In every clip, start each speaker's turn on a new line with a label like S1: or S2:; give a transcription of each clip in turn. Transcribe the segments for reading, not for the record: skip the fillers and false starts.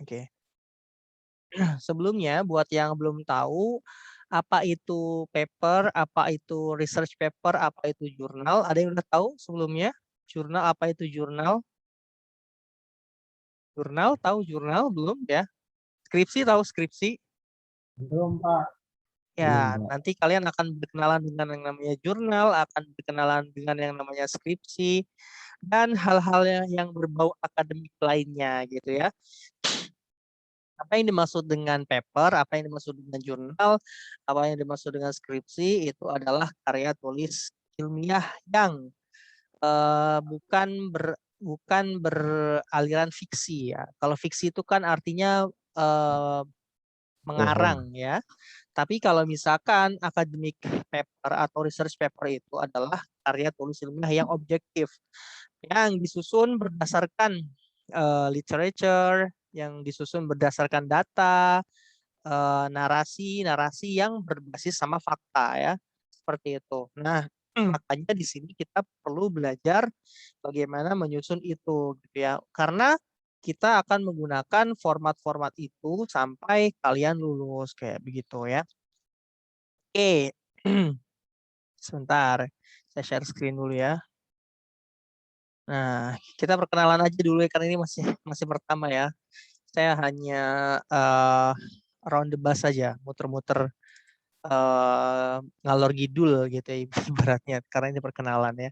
S1: Oke. Sebelumnya buat yang belum tahu apa itu paper, apa itu research paper, apa itu jurnal, ada yang udah tahu sebelumnya? Jurnal apa itu jurnal? Jurnal tahu jurnal belum ya? Skripsi tahu skripsi?
S2: Belum, Pak. Belum,
S1: Ya,
S2: Pak.
S1: nanti kalian akan berkenalan dengan yang namanya jurnal, akan berkenalan dengan yang namanya skripsi, dan hal-hal yang berbau akademik lainnya gitu ya. Apa yang dimaksud dengan paper, apa yang dimaksud dengan jurnal, apa yang dimaksud dengan skripsi itu adalah karya tulis ilmiah yang bukan beraliran fiksi ya. Kalau fiksi itu kan artinya
S2: Bohong.
S1: mengarang ya. Tapi kalau misalkan academic paper atau research paper itu adalah karya tulis ilmiah yang objektif, yang disusun berdasarkan literature, yang disusun berdasarkan data, narasi-narasi yang berbasis sama fakta ya, seperti itu. Nah, makanya di sini kita perlu belajar bagaimana menyusun itu, gitu ya. Karena kita akan menggunakan format-format itu sampai kalian lulus kayak begitu ya. Oke, sebentar, saya share screen dulu ya. Nah, kita perkenalan aja dulu ya karena ini masih masih pertama ya. Saya hanya round the bus saja, muter-muter ngalor ngidul gitu ya ibaratnya karena ini perkenalan ya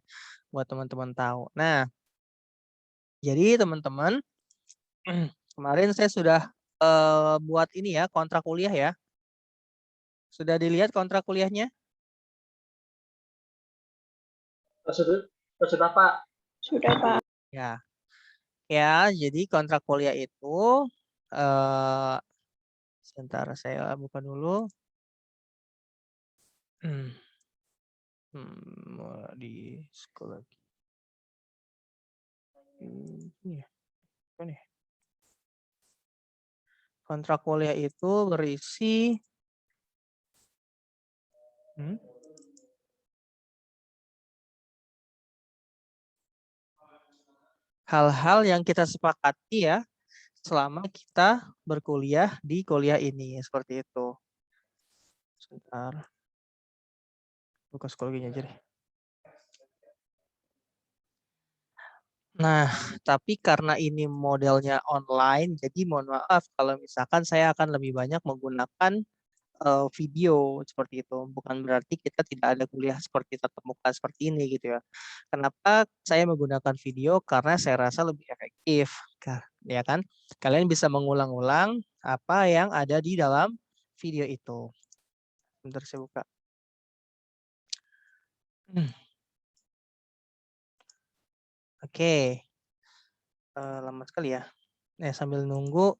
S1: buat teman-teman tahu. Nah, jadi teman-teman kemarin saya sudah buat ini ya kontrak kuliah ya. Sudah dilihat kontrak kuliahnya?
S2: Sudah, Pak.
S3: Sudah, Pak.
S1: Ya. Ya, jadi kontrak kuliah itu eh sebentar saya buka dulu. Di sekolah lagi. Ini ya. Apa nih? Kontrak kuliah itu berisi hal-hal yang kita sepakati ya selama kita berkuliah di kuliah ini seperti itu. Sebentar. Buka psikologinya aja deh. Nah, tapi karena ini modelnya online, jadi mohon maaf kalau misalkan saya akan lebih banyak menggunakan video seperti itu. Bukan berarti kita tidak ada kuliah seperti tatap muka seperti ini gitu ya. Kenapa saya menggunakan video? Karena saya rasa lebih efektif, ya kan? Kalian bisa mengulang-ulang apa yang ada di dalam video itu. Bentar saya buka. Oke. Lama sekali ya. Sambil nunggu.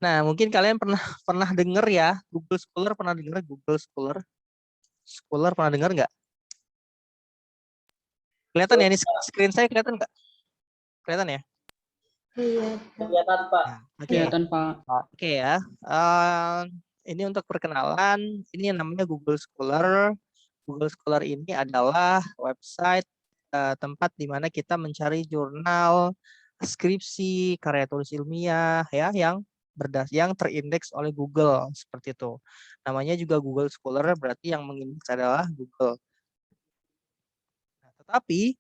S1: Nah, mungkin kalian pernah pernah dengar ya Google Scholar, pernah dengar Google Scholar? Scholar pernah dengar nggak? Kelihatan ya ini screen saya kelihatan nggak? Kelihatan ya?
S3: Iya,
S2: Kelihatan, Pak.
S1: Ya, oke.
S3: kelihatan, Pak.
S1: Oke ya. Ini untuk perkenalan, ini yang namanya Google Scholar. Google Scholar ini adalah website tempat di mana kita mencari jurnal, skripsi, karya tulis ilmiah ya yang terindeks oleh Google seperti itu. Namanya juga Google Scholar berarti yang mengindeks adalah Google. Nah, tetapi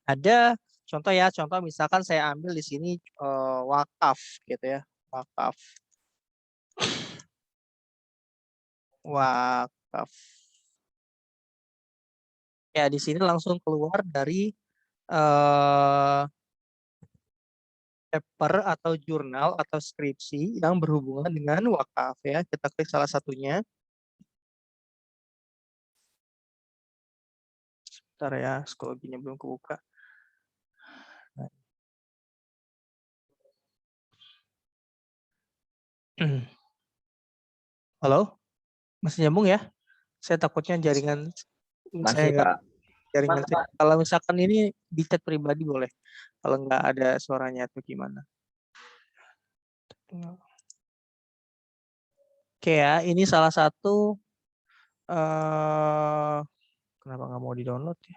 S1: ada contoh ya, contoh misalkan saya ambil di sini wakaf gitu ya, wakaf. Wakaf. Ya, di sini langsung keluar dari paper atau jurnal atau skripsi yang berhubungan dengan wakaf ya. Kita klik salah satunya. Sebentar ya, psikologinya belum kebuka. Halo? Masih nyambung ya? Saya takutnya jaringan saya
S2: Masih,
S1: nggak
S2: Pak.
S1: jaringan
S2: Masih,
S1: saya.
S2: Pak.
S1: Kalau misalkan ini di chat pribadi boleh. Kalau nggak ada suaranya atau gimana. Oke ya, ini salah satu kenapa nggak mau di-download ya?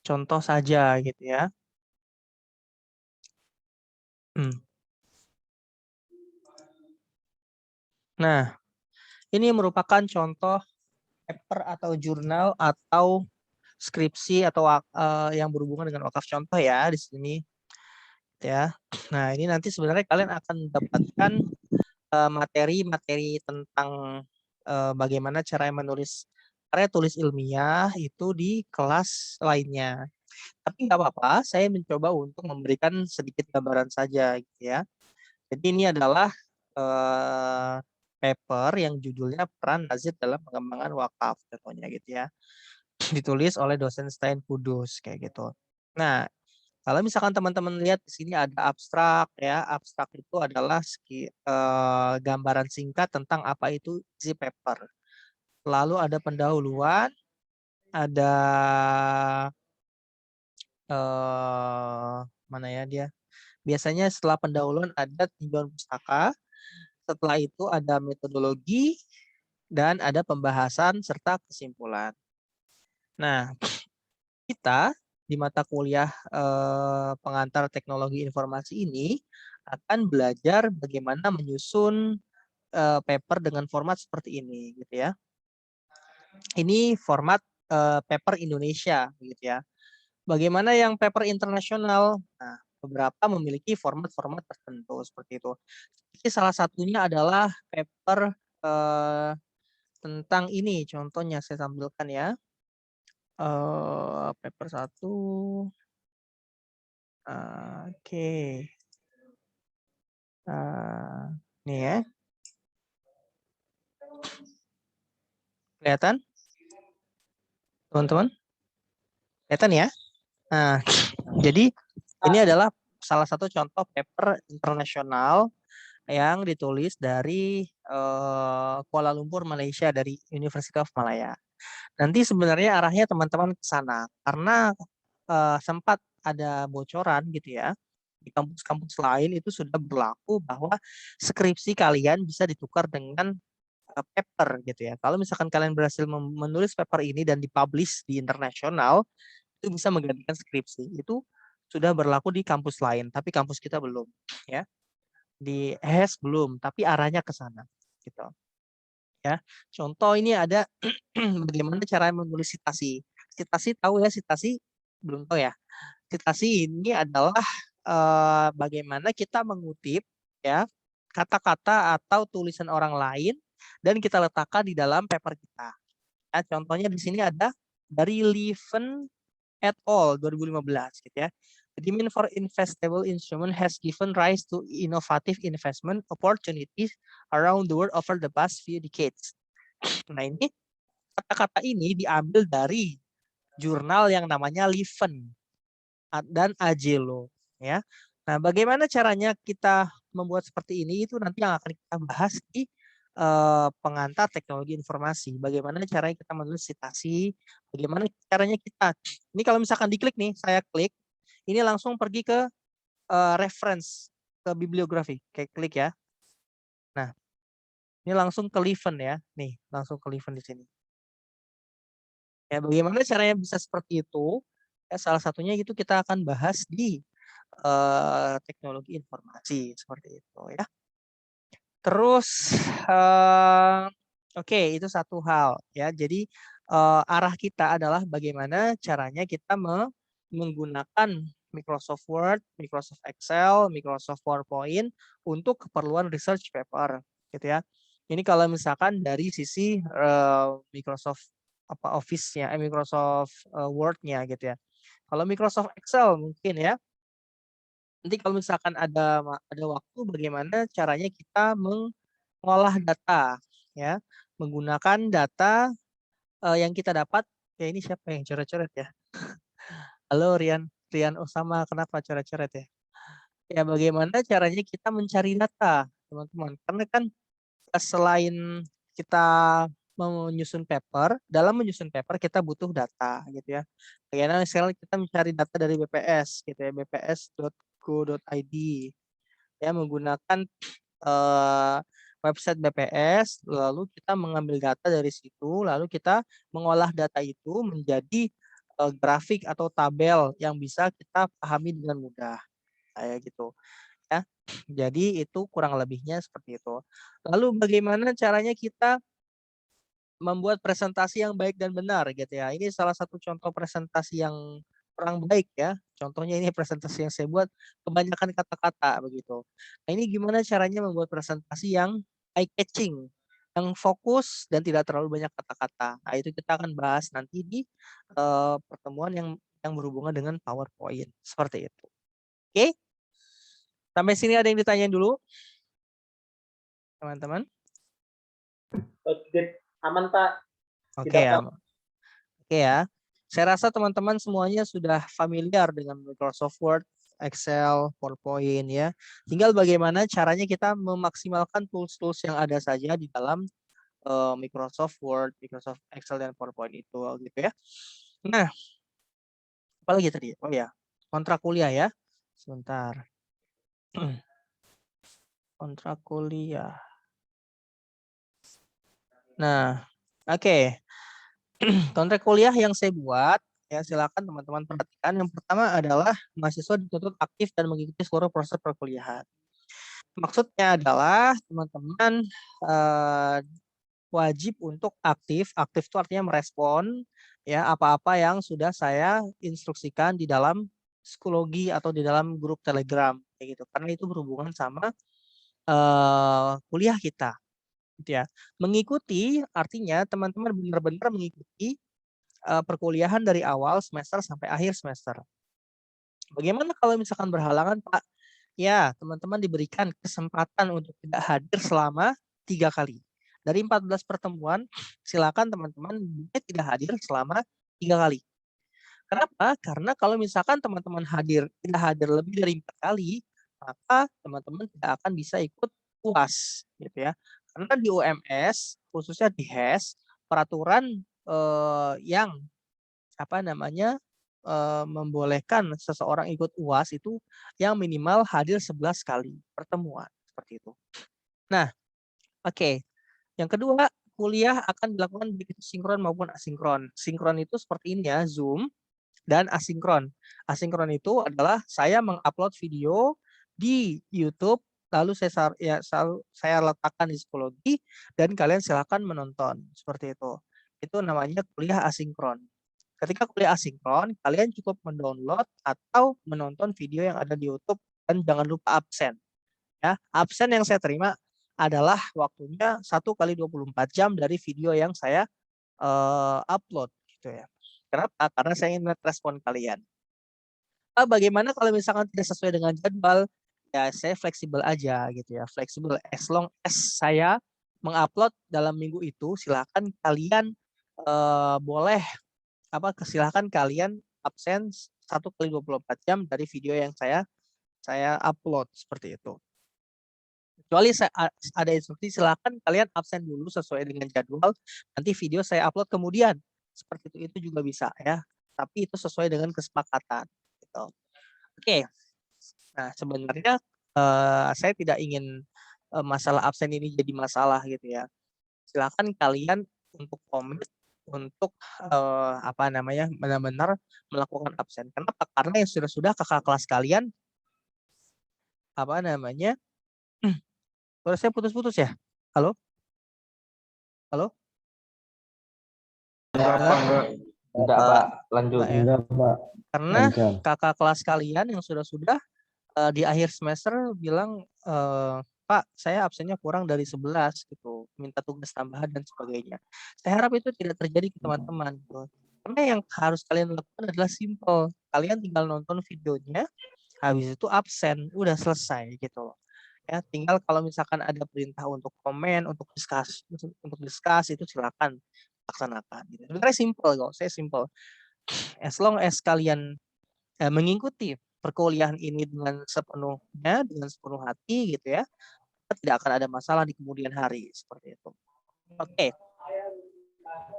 S1: Contoh saja gitu ya. Nah, ini merupakan contoh paper atau jurnal atau skripsi atau yang berhubungan dengan wakaf contoh ya di sini ya. Nah, ini nanti sebenarnya kalian akan mendapatkan materi-materi tentang bagaimana cara menulis karya tulis ilmiah itu di kelas lainnya. Tapi nggak apa-apa, saya mencoba untuk memberikan sedikit gambaran saja gitu ya. Jadi ini adalah paper yang judulnya Peran Nazir dalam Pengembangan Wakaf contohnya gitu ya. Ditulis oleh dosen Stein Kudus kayak gitu. Nah, kalau misalkan teman-teman lihat di sini ada abstrak ya, abstrak itu adalah gambaran singkat tentang apa itu isi paper. Lalu ada pendahuluan, ada mana ya dia? Biasanya setelah pendahuluan ada tinjauan pustaka, setelah itu ada metodologi dan ada pembahasan serta kesimpulan. Nah, kita di mata kuliah pengantar teknologi informasi ini akan belajar bagaimana menyusun paper dengan format seperti ini gitu ya. Ini format paper Indonesia gitu ya. Bagaimana yang paper internasional? Nah, beberapa memiliki format-format tertentu seperti itu. Jadi salah satunya adalah paper tentang ini contohnya saya tampilkan ya. Paper 1. Oke. Nih ya. Kelihatan? Teman-teman? Kelihatan ya? Nah, jadi ini adalah salah satu contoh paper internasional yang ditulis dari Kuala Lumpur, Malaysia, dari University of Malaya. Nanti sebenarnya arahnya teman-teman ke sana karena sempat ada bocoran gitu ya. Di kampus-kampus lain itu sudah berlaku bahwa skripsi kalian bisa ditukar dengan paper gitu ya. Kalau misalkan kalian berhasil menulis paper ini dan dipublish di internasional, itu bisa menggantikan skripsi. Itu sudah berlaku di kampus lain, tapi kampus kita belum ya. Di HES belum, tapi arahnya ke sana gitu. Ya. Contoh ini ada bagaimana cara menulis citasi. Citasi tahu ya, citasi belum tahu ya. Citasi ini adalah bagaimana kita mengutip ya kata-kata atau tulisan orang lain dan kita letakkan di dalam paper kita. Ya, contohnya di sini ada dari Leven et al. 2015 gitu ya. The demand for investable instrument has given rise to innovative investment opportunities around the world over the past few decades. Nah, ini kata-kata ini diambil dari jurnal yang namanya Leven dan Agelo ya. Nah, bagaimana caranya kita membuat seperti ini itu nanti yang akan kita bahas di pengantar teknologi informasi. Bagaimana caranya kita menulis citasi, bagaimana caranya kita. Ini kalau misalkan diklik nih, saya klik, ini langsung pergi ke reference, ke bibliografi, kayak klik ya. Nah, ini langsung ke Leven ya. Nih, langsung ke Leven di sini. Ya, bagaimana caranya bisa seperti itu? Ya, salah satunya itu kita akan bahas di teknologi informasi seperti itu ya. Terus oke, itu satu hal ya. Jadi arah kita adalah bagaimana caranya kita menggunakan Microsoft Word, Microsoft Excel, Microsoft PowerPoint untuk keperluan research paper gitu ya. Ini kalau misalkan dari sisi Microsoft Office-nya, Microsoft Word-nya gitu ya. Kalau Microsoft Excel mungkin ya. Nanti kalau misalkan ada waktu bagaimana caranya kita mengolah data ya, menggunakan data yang kita dapat. Ya, ini siapa yang coret-coret ya? Halo Rian Osama, kenapa coret-coret ya? Ya, bagaimana caranya kita mencari data, teman-teman? Karena kan selain kita menyusun paper, dalam menyusun paper kita butuh data gitu ya. Bagaimana misalnya kita mencari data dari BPS gitu ya, bps.go.id ya, menggunakan website BPS, lalu kita mengambil data dari situ, lalu kita mengolah data itu menjadi grafik atau tabel yang bisa kita pahami dengan mudah kayak gitu. ya. Jadi itu kurang lebihnya seperti itu. Lalu bagaimana caranya kita membuat presentasi yang baik dan benar gitu ya. Ini salah satu contoh presentasi yang kurang baik ya. Contohnya ini presentasi yang saya buat kebanyakan kata-kata begitu. Nah, ini gimana caranya membuat presentasi yang eye catching, yang fokus dan tidak terlalu banyak kata-kata. Nah, itu kita akan bahas nanti di pertemuan yang berhubungan dengan PowerPoint seperti itu. Oke? Sampai sini ada yang ditanyain dulu? Teman-teman?
S2: Aman, Pak.
S1: Oke
S2: Tidak
S1: ya.
S2: apa.
S1: Oke ya. Saya rasa teman-teman semuanya sudah familiar dengan Microsoft Word, Excel, PowerPoint ya. Tinggal bagaimana caranya kita memaksimalkan tools-tools yang ada saja di dalam Microsoft Word, Microsoft Excel dan PowerPoint itu gitu ya. Nah, apalagi tadi? Oh ya, kontrak kuliah ya. Sebentar. Kontrak kuliah. Nah, oke. Kontrak kuliah yang saya buat, ya silakan teman-teman perhatikan. Yang pertama adalah mahasiswa dituntut aktif dan mengikuti seluruh proses perkuliahan. Maksudnya adalah teman-teman wajib untuk aktif. Aktif itu artinya merespon ya apa-apa yang sudah saya instruksikan di dalam psikologi atau di dalam grup Telegram kayak gitu. Karena itu berhubungan sama kuliah kita. Gitu ya. Mengikuti artinya teman-teman benar-benar mengikuti perkuliahan dari awal semester sampai akhir semester. Bagaimana kalau misalkan berhalangan, Pak? Ya, teman-teman diberikan kesempatan untuk tidak hadir selama 3 kali. Dari 14 pertemuan, silakan teman-teman tidak hadir selama 3 kali. Kenapa? Karena kalau misalkan teman-teman tidak hadir lebih dari 4 kali, maka teman-teman tidak akan bisa ikut UAS, gitu ya. Karena di UMS, khususnya di HES, peraturan yang membolehkan seseorang ikut UAS itu yang minimal hadir 11 kali pertemuan seperti itu. Nah, oke. Yang kedua, kuliah akan dilakukan baik itu sinkron maupun asinkron. Sinkron itu seperti ini ya, Zoom, dan asinkron. Asinkron itu adalah saya mengupload video di YouTube, lalu saya letakkan di psikologi dan kalian silakan menonton seperti itu. Itu namanya kuliah asinkron. Ketika kuliah asinkron, kalian cukup mendownload atau menonton video yang ada di YouTube dan jangan lupa absen. Ya, absen yang saya terima adalah waktunya 1 kali 24 jam dari video yang saya upload gitu ya. Kenapa? Karena saya ingin melihat respon kalian. Bagaimana kalau misalkan tidak sesuai dengan jadwal? Ya, saya fleksibel aja gitu ya. Fleksibel as long as saya mengupload dalam minggu itu, silakan kalian boleh silahkan kalian absen 1 kali 24 jam dari video yang saya upload seperti itu. Kecuali ada instruksi silakan kalian absen dulu sesuai dengan jadwal, nanti video saya upload kemudian. Seperti itu juga bisa ya. Tapi itu sesuai dengan kesepakatan gitu. Oke. Nah, sebenarnya saya tidak ingin masalah absen ini jadi masalah gitu ya. Silakan kalian untuk komit untuk benar-benar melakukan absen. Kenapa? Karena yang sudah kakak kelas kalian suara saya putus-putus ya? Halo? Halo?
S4: Enggak, Pak. Lanjut.
S1: Enggak ya?
S2: Enggak, Pak.
S1: Karena
S2: Lancar.
S1: kakak kelas kalian yang sudah di akhir semester bilang, Pak, saya absennya kurang dari 11 gitu, minta tugas tambahan dan sebagainya. Saya harap itu tidak terjadi ke teman-teman gitu. Karena yang harus kalian lakukan adalah simple. Kalian tinggal nonton videonya, habis itu absen, udah selesai gitu loh. Ya, tinggal kalau misalkan ada perintah untuk komen, untuk discuss itu silakan laksanakan. Gitu. Sebenarnya simple kok, saya simple. As long as kalian mengikuti perkuliahan ini dengan sepenuh hati gitu ya, tidak akan ada masalah di kemudian hari seperti itu. Oke.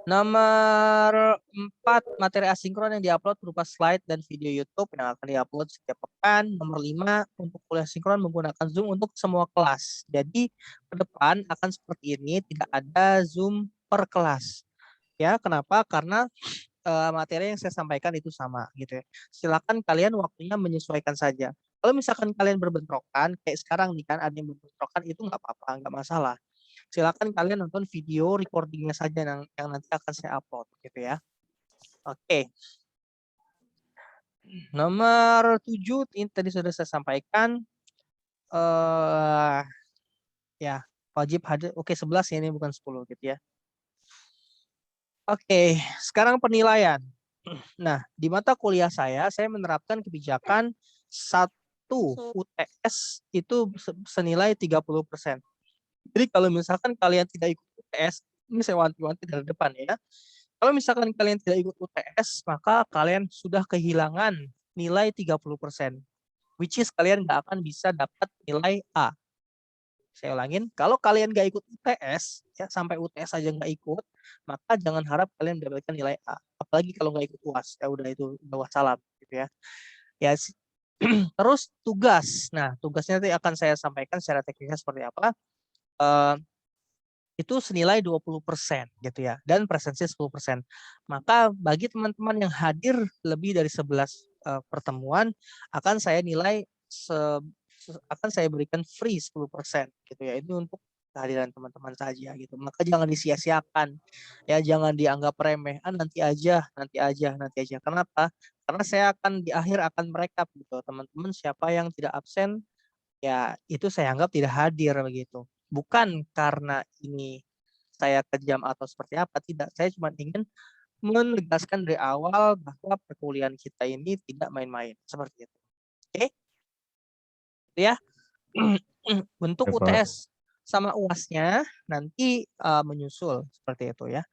S1: Nomor 4, materi asinkron yang diupload berupa slide dan video YouTube yang akan diupload setiap pekan. Nomor 5, untuk kuliah sinkron menggunakan Zoom untuk semua kelas. Jadi ke depan akan seperti ini, tidak ada Zoom per kelas. Ya, kenapa? Karena materi yang saya sampaikan itu sama gitu ya. Silakan kalian waktunya menyesuaikan saja. Kalau misalkan kalian berbentrokan, kayak sekarang nih kan ada yang berbentrokan itu nggak apa-apa, nggak masalah. Silakan kalian nonton video recordingnya saja yang nanti akan saya upload gitu ya. Oke. Nomor 7 ini tadi sudah saya sampaikan. Ya, wajib hadir. Oke, 11 ya, ini bukan 10 gitu ya. Oke, sekarang penilaian. Nah, di mata kuliah saya menerapkan kebijakan 1 UTS itu senilai 30%. Jadi kalau misalkan kalian tidak ikut UTS, ini saya wanti-wanti dari depan ya. Kalau misalkan kalian tidak ikut UTS, maka kalian sudah kehilangan nilai 30%. Which is kalian nggak akan bisa dapat nilai A. Saya ulangin, kalau kalian nggak ikut UTS, ya sampai UTS aja nggak ikut, maka jangan harap kalian mendapatkan nilai A. Apalagi kalau nggak ikut UAS, ya udah itu bawah salam gitu ya. Ya, terus tugas. Nah, tugasnya nanti akan saya sampaikan secara teknisnya seperti apa. Itu senilai 20% gitu ya, dan presensi 10%. Maka bagi teman-teman yang hadir lebih dari 11 pertemuan, akan saya nilai akan saya berikan free 10% gitu ya. Ini untuk kehadiran teman-teman saja gitu. Maka jangan disia-siakan. Ya, jangan dianggap remeh. Nanti aja, nanti aja, nanti aja. Kenapa? Karena saya akan di akhir akan merekap gitu. Teman-teman siapa yang tidak absen, ya itu saya anggap tidak hadir begitu. Bukan karena ini saya kejam atau seperti apa, tidak. Saya cuma ingin menegaskan dari awal bahwa perkuliahan kita ini tidak main-main. Seperti itu. Oke? Ya. Bentuk
S5: Ya, Pak.
S1: UTS sama UAS-nya nanti menyusul seperti itu ya.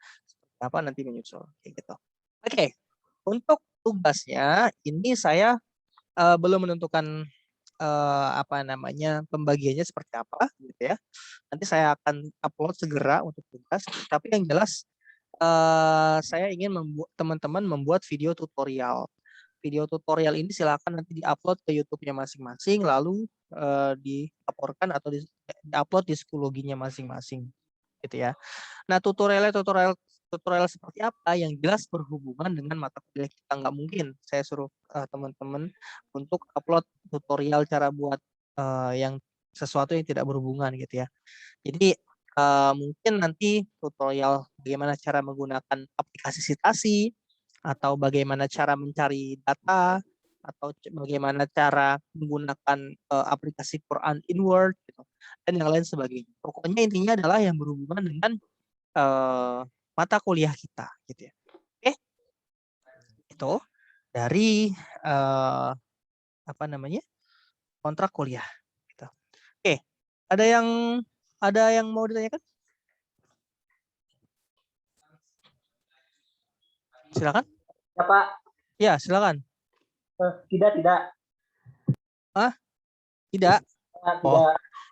S1: Apa nanti menyusul kayak gitu. Oke. Untuk tugasnya ini saya belum menentukan apa namanya pembagiannya seperti apa gitu ya. Nanti saya akan upload segera untuk tugas. Tapi yang jelas saya ingin teman-teman membuat video tutorial. Video tutorial ini silakan nanti diupload ke YouTube-nya masing-masing, lalu dilaporkan atau diupload di psikologinya masing-masing, gitu ya. Nah, tutorial seperti apa yang jelas berhubungan dengan mata kuliah kita. Nggak mungkin saya suruh teman-teman untuk upload tutorial cara buat yang sesuatu yang tidak berhubungan gitu ya. Jadi mungkin nanti tutorial bagaimana cara menggunakan aplikasi Citasi, atau bagaimana cara mencari data, atau bagaimana cara menggunakan aplikasi Quran Inward gitu, dan yang lain sebagainya. Pokoknya intinya adalah yang berhubungan dengan mata kuliah kita gitu ya. Oke, itu dari apa namanya kontrak kuliah gitu. Oke, ada yang mau ditanyakan? Silakan.
S2: Ya, Pak.
S1: Ya, silakan.
S2: Tidak.
S1: Tidak. Oh,
S2: Tidak.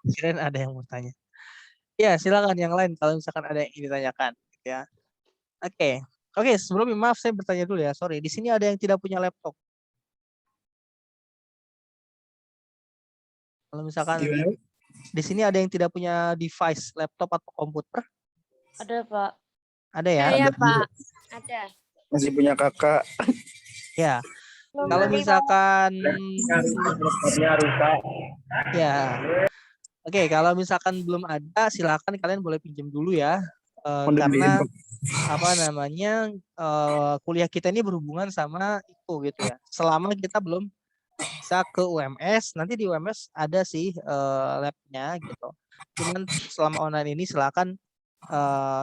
S1: kirain ada yang mau tanya. Ya, silakan yang lain kalau misalkan ada yang ingin ditanyakan ya. Oke, sebelumnya maaf saya bertanya dulu ya. Sorry, di sini ada yang tidak punya laptop. Kalau misalkan di sini ada yang tidak punya device, laptop atau komputer?
S3: Ada, Pak.
S1: Ada ya?
S3: Iya, Pak. Ada.
S5: Masih punya kakak.
S1: Ya. Kalau misalkan ya. Oke, kalau misalkan belum ada, silakan kalian boleh pinjam dulu ya. Karena apa namanya kuliah kita ini berhubungan sama itu gitu ya. Selama kita belum bisa ke UMS, nanti di UMS ada sih labnya gitu. Cuman selama online ini silakan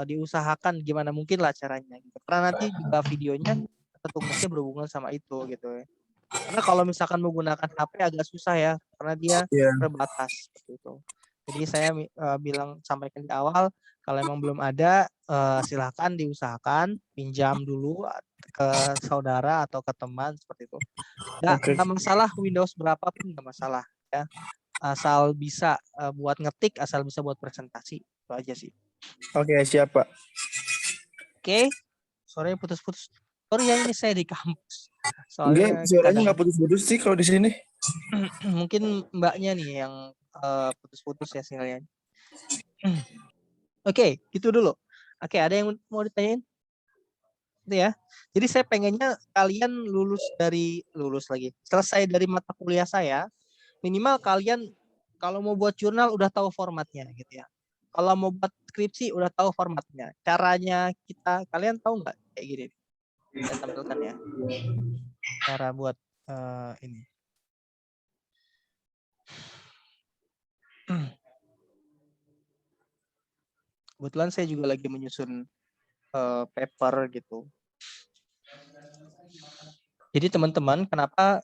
S1: diusahakan gimana mungkin lah caranya gitu. Karena nanti juga videonya tugasnya berhubungan sama itu gitu ya. Karena kalau misalkan menggunakan HP agak susah ya, karena dia terbatas seperti itu. Jadi saya sampaikan di awal, kalau emang belum ada silakan diusahakan pinjam dulu ke saudara atau ke teman seperti itu. Nggak masalah Windows berapapun nggak masalah ya. Asal bisa buat ngetik, asal bisa buat presentasi, itu aja sih.
S5: Oke, siap Pak.
S1: Oke, sorry putus-putus. Sorry ya, ini saya di kampus. Soalnya
S5: suaranya nggak putus-putus sih kalau di sini.
S1: Mungkin mbaknya nih yang putus-putus ya sinyalnya. Oke, gitu dulu. Oke, ada yang mau ditanyain? Itu ya. Jadi saya pengennya kalian selesai dari mata kuliah saya minimal kalian kalau mau buat jurnal udah tahu formatnya gitu ya. Kalau mau buat skripsi udah tahu formatnya. Caranya kalian tahu nggak kayak gini? Saya tampilkan ya. Cara buat ini. Kebetulan saya juga lagi menyusun paper gitu. Jadi teman-teman, kenapa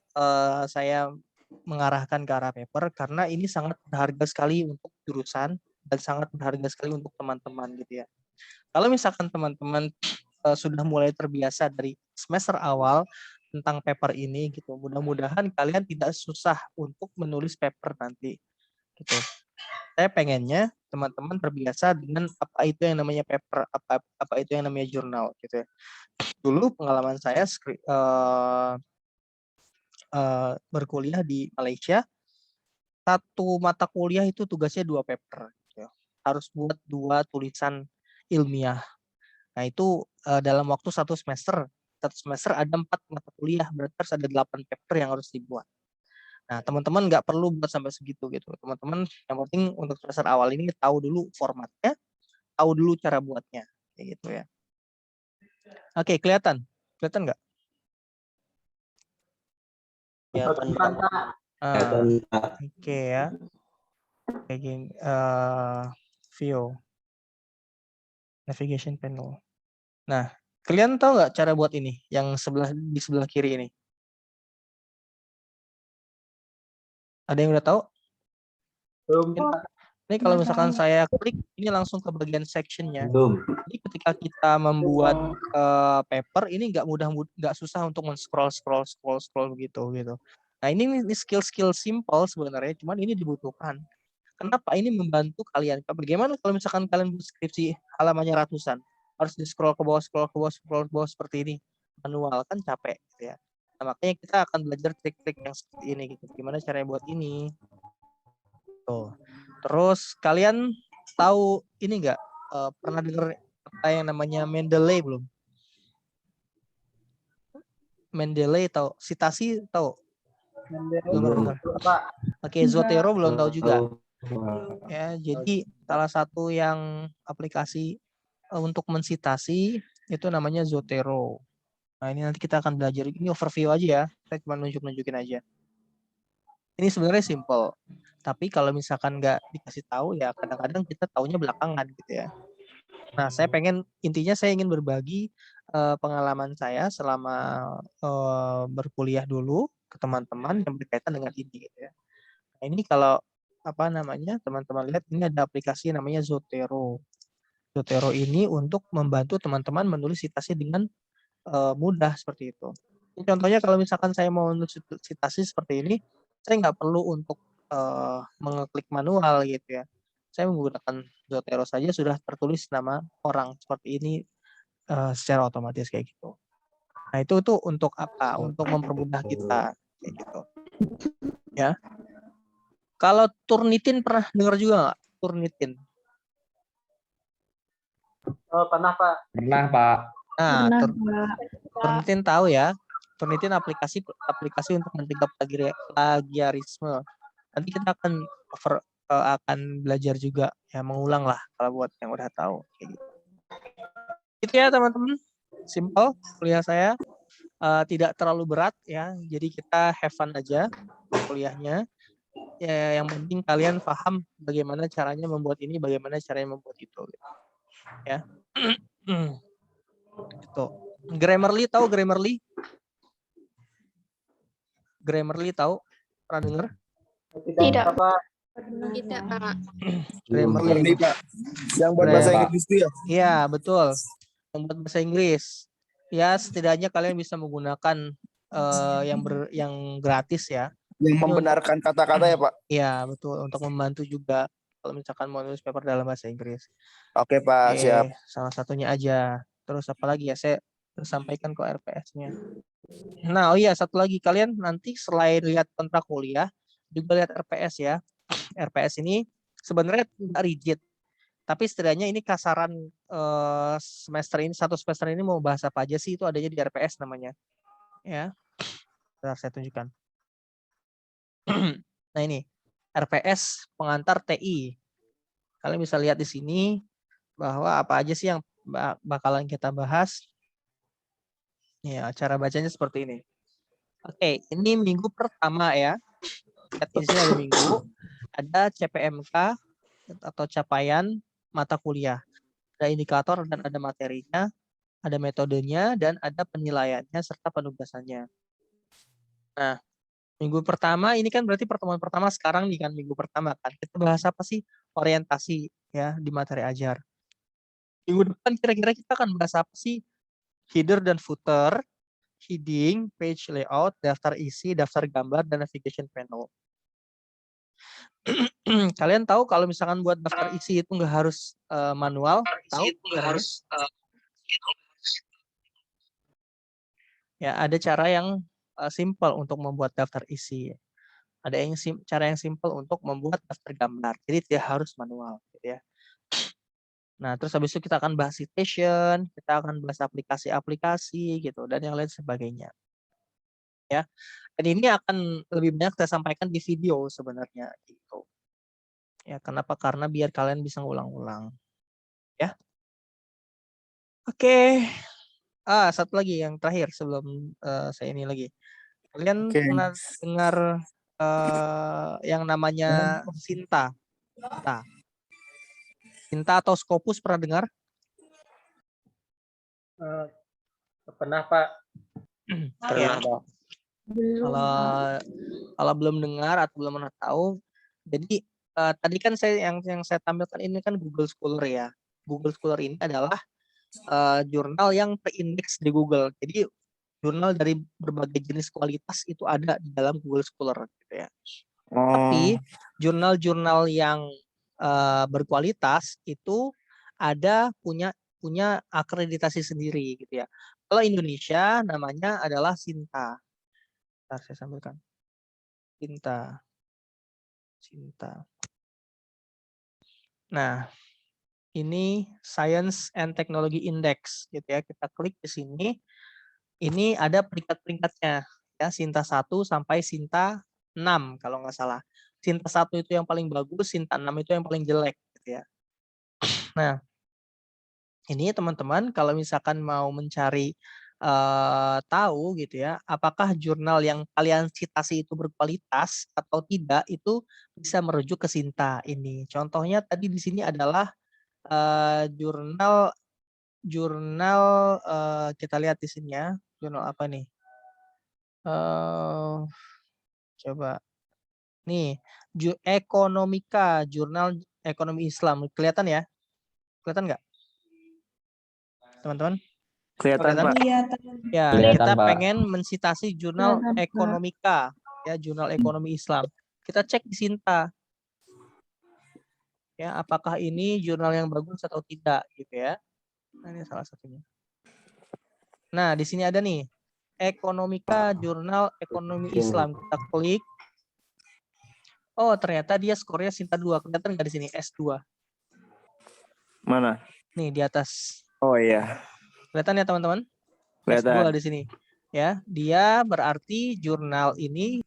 S1: saya mengarahkan ke arah paper? Karena ini sangat berharga sekali untuk jurusan dan sangat berharga sekali untuk teman-teman gitu ya. Kalau misalkan teman-teman sudah mulai terbiasa dari semester awal tentang paper ini gitu, mudah-mudahan kalian tidak susah untuk menulis paper nanti gitu. Saya pengennya teman-teman terbiasa dengan apa itu yang namanya paper, apa itu yang namanya jurnal gitu ya. Dulu pengalaman saya berkuliah di Malaysia, satu mata kuliah itu tugasnya 2 paper gitu ya. Harus buat 2 tulisan ilmiah. Nah, itu dalam waktu satu semester ada 4 mata kuliah, berarti harus ada 8 paper yang harus dibuat. Nah, teman-teman nggak perlu buat sampai segitu gitu. Teman-teman yang penting untuk semester awal ini tahu dulu formatnya, tahu dulu cara buatnya, kayak gitu ya. Oke, kelihatan nggak? Kelihatan. Oke ya. Kayak gini, view, navigation panel. Nah, kalian tahu nggak cara buat ini, yang di sebelah kiri ini? Ada yang udah tahu?
S2: Belum,
S1: Mungkin
S2: Pak.
S1: ini kalau misalkan saya klik, ini langsung ke bagian sectionnya.
S4: Belum.
S1: Jadi ketika kita membuat paper, ini nggak susah untuk scroll begitu gitu. Nah, ini skill simple sebenarnya, cuman ini dibutuhkan. Kenapa? Ini membantu kalian. Bagaimana kalau misalkan kalian deskripsi halamannya ratusan, harus di scroll ke bawah seperti ini, manual kan capek gitu ya. Nah, makanya kita akan belajar trik-trik yang seperti ini gitu. Gimana caranya buat ini? Tuh. Terus kalian tahu ini nggak? Pernah dengar apa yang namanya Mendeley belum? Mendeley tahu? Citasi tahu? Belum dengar. Oke, Zotero belum tahu juga. Ya, jadi salah satu yang aplikasi untuk mensitasi itu namanya Zotero. Nah, ini nanti kita akan belajar. Ini overview aja ya. Saya cuma nunjukin aja. Ini sebenarnya simple. Tapi kalau misalkan nggak dikasih tahu ya kadang-kadang kita taunya belakangan gitu ya. Nah, intinya saya ingin berbagi pengalaman saya selama berkuliah dulu ke teman-teman yang berkaitan dengan ini gitu ya. Nah, ini kalau teman-teman lihat ini ada aplikasi namanya Zotero. Zotero ini untuk membantu teman-teman menulis citasi dengan mudah seperti itu. Contohnya kalau misalkan saya mau menulis citasi seperti ini, saya nggak perlu untuk mengeklik manual gitu ya. Saya menggunakan Zotero saja sudah tertulis nama orang seperti ini secara otomatis kayak gitu. Nah, itu tuh untuk apa? Untuk mempermudah kita kayak gitu. Ya. Kalau Turnitin pernah dengar juga nggak? Turnitin.
S2: Pernah, Pak.
S4: Pernah, Pak.
S1: Nah, Turnitin tahu ya. Turnitin aplikasi untuk mencegah plagiarisme. Nanti kita akan belajar juga ya, mengulang lah kalau buat yang udah tahu kayak gitu. Itu ya teman-teman, simple kuliah saya, tidak terlalu berat ya, jadi kita have fun aja kuliahnya ya, yang penting kalian paham bagaimana caranya membuat ini, bagaimana caranya membuat itu gitu. Ya. Itu Grammarly, tahu Grammarly? Grammarly tahu? Pernah dengar?
S3: Tidak.
S2: Pak.
S3: Tidak, Pak.
S1: Grammarly
S5: Ini Pak, yang buat bahasa Inggris itu ya?
S1: Iya, betul. Yang buat bahasa Inggris. Ya, setidaknya kalian bisa menggunakan yang gratis ya.
S5: Yang membenarkan kata-kata ya Pak?
S1: Iya, betul. Untuk membantu juga kalau misalkan mau nulis paper dalam bahasa Inggris.
S5: Oke Pak, siap.
S1: Salah satunya aja. Terus apa lagi ya? Saya sampaikan ke RPS-nya. Nah, oh iya, satu lagi. Kalian nanti selain lihat kontrak kuliah, juga lihat RPS ya. RPS ini sebenarnya tidak rigid. Tapi setidaknya ini kasaran satu semester ini mau bahas apa aja sih, itu adanya di RPS namanya. Ya. Bentar, saya tunjukkan. Nah ini RPS pengantar TI. Kalian bisa lihat di sini bahwa apa aja sih yang bakalan kita bahas. Ya, cara bacanya seperti ini. Oke, ini minggu pertama ya. Lihat di sini ada minggu, ada CPMK atau capaian mata kuliah. Ada indikator dan ada materinya, ada metodenya, dan ada penilaiannya serta penugasannya. Nah, minggu pertama ini kan berarti pertemuan pertama sekarang nih kan minggu pertama kan. Kita bahas apa sih? Orientasi ya di materi ajar. Minggu depan kira-kira kita akan bahas apa sih? Header dan footer, heading, page layout, daftar isi, daftar gambar, dan navigation panel. Kalian tahu kalau misalkan buat daftar isi itu nggak harus manual? Tahu? Ya, ada cara yang simple untuk membuat daftar isi. Ada yang cara yang simple untuk membuat daftar gambar. Jadi tidak harus manual, gitu ya. Nah, terus habis itu kita akan bahas citation, kita akan bahas aplikasi-aplikasi gitu dan yang lain sebagainya. Ya. Dan ini akan lebih banyak saya sampaikan di video sebenarnya gitu. Ya, kenapa? Karena biar kalian bisa ngulang-ulang. Ya. Oke. Satu lagi yang terakhir sebelum saya ini lagi. Kalian pernah dengar yang namanya Sinta? Sinta atau Scopus pernah dengar?
S2: Pernah Pak.
S1: Ya. Kalau belum dengar atau belum pernah tahu, jadi tadi kan yang saya tampilkan ini kan Google Scholar ya. Google Scholar ini adalah jurnal yang terindeks di Google. Jadi jurnal dari berbagai jenis kualitas itu ada di dalam Google Scholar gitu ya. Tapi jurnal-jurnal yang berkualitas itu ada punya akreditasi sendiri gitu ya. Kalau Indonesia namanya adalah Sinta. Bentar, saya sampaikan. Sinta. Nah, ini Science and Technology Index gitu ya. Kita klik di sini. Ini ada peringkat-peringkatnya ya, Sinta 1 sampai Sinta 6 kalau nggak salah. Sinta 1 itu yang paling bagus, Sinta 6 itu yang paling jelek gitu ya. Nah, ini teman-teman kalau misalkan mau mencari tahu gitu ya, apakah jurnal yang kalian citasi itu berkualitas atau tidak, itu bisa merujuk ke Sinta ini. Contohnya tadi di sini adalah jurnal kita lihat di sini ya, jurnal apa nih? Coba nih, Ekonomika, jurnal ekonomi Islam, kelihatan ya? Kelihatan nggak, teman-teman?
S5: Kelihatan, Pak.
S1: Ya,
S4: Kelihatan,
S1: kita
S4: Pak.
S1: pengen mensitasi jurnal Ekonomika, ya, jurnal ekonomi Islam. Kita cek di Sinta. Ya, apakah ini jurnal yang bagus atau tidak gitu ya. Nah, ini salah satunya. Nah, di sini ada nih, Ekonomika, jurnal ekonomi Islam. Kita klik. Oh, ternyata dia skornya Sinta 2. Kelihatan nggak di sini? S2.
S5: Mana?
S1: Nih, di atas.
S5: Oh iya.
S1: Kelihatan ya, teman-teman? S2 di sini. Ya, dia berarti jurnal ini